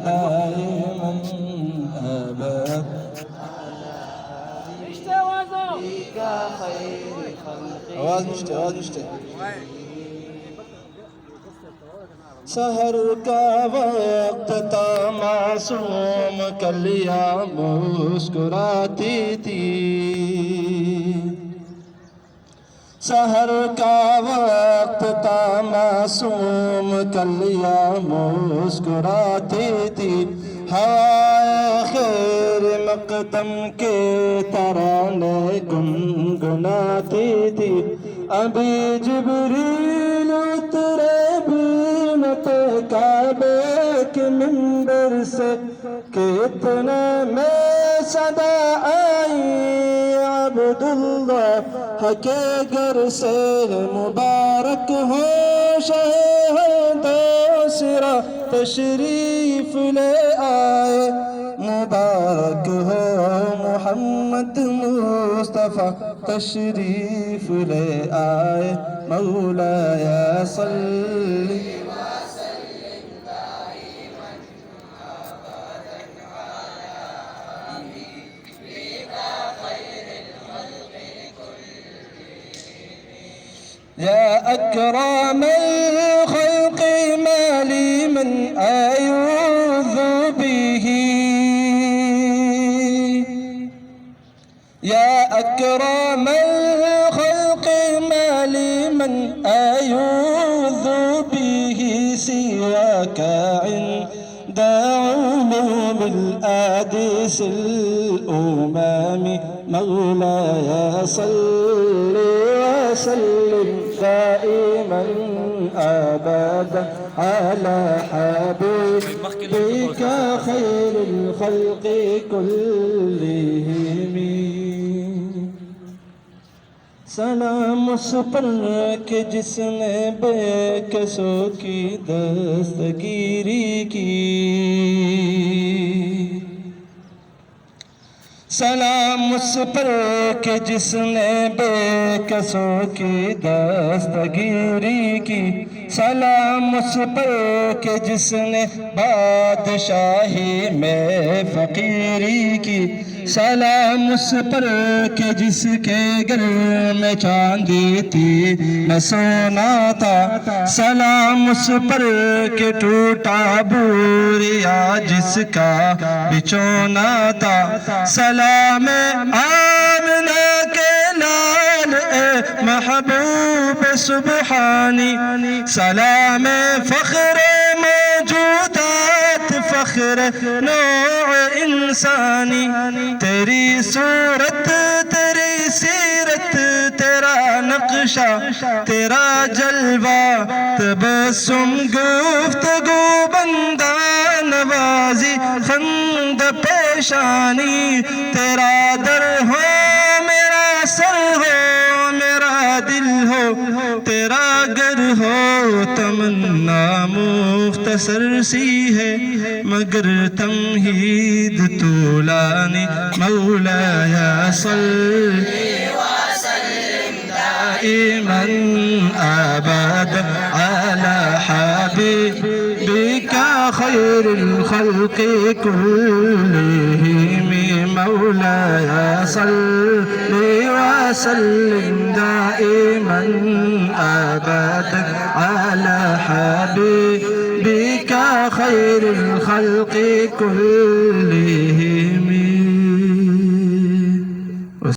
دائما أبدا आवाज मुझे सहर का वक्त था मासूम कलियां मुस्कुराती थी सहर का वक्त था मासूम कलियां मुस्कुराती थी हवाए खैर मकदम के तराने गुनगुनाती थी अभी जिब्रील उतरे बीनत काबे के मिंबर से कितने में सदा आई अब्दुल्लाह के घर से मुबारक हो शहदो सिरा तशरीफ ले आए मुबारक हो मोहम्मद मुस्तफ़ा तशरीफ ले आए मौलाया सल्ली या अकरम الخلق ما لي من أعوذ به يا أكرم الخلق ما لي من أعوذ به سواك عند عموم الأحاديث الأمم مولاي صل وسلم دائما أبدا على حبيبك خير الخلق كلهم सलाम उस पर के जिसने बेकसों की दस्तगीरी की सलाम उस पर के जिसने बेकसों की दस्तगीरी की सलाम उस पर के जिसने बादशाही में फ़कीरी की सलाम उस पर के जिसके घर में चांदी थी न सोना था सलाम उस पर के टूटा बूरिया जिसका बिछोना था सलाम आमना के लाल महबूब सुबहानी सलाम फ़ख्र मौजूदात फ़ख्र नौअ इंसानी तेरी सूरत तेरी सीरत तेरा नक्शा तेरा जलवा तबस्सुम गुफ्तगू बंदा नवाजी खंद पेशानी तेरा दर हो मेरा सर हो मेरा दिल हो तेरा घर हो तमन्ना मुख्तसर सी है मगर तमहीद तूलानी मौलाया सल्ली वसल्लिम दाइमन अबदा अला हबीबिका खैरुल खल्क़ि कुल्लिहिम मौलाया सल्ली वसल्लिम दाइमन अबदा अला हबीबिका खैरुल खल्क़ि कुल्लिहिम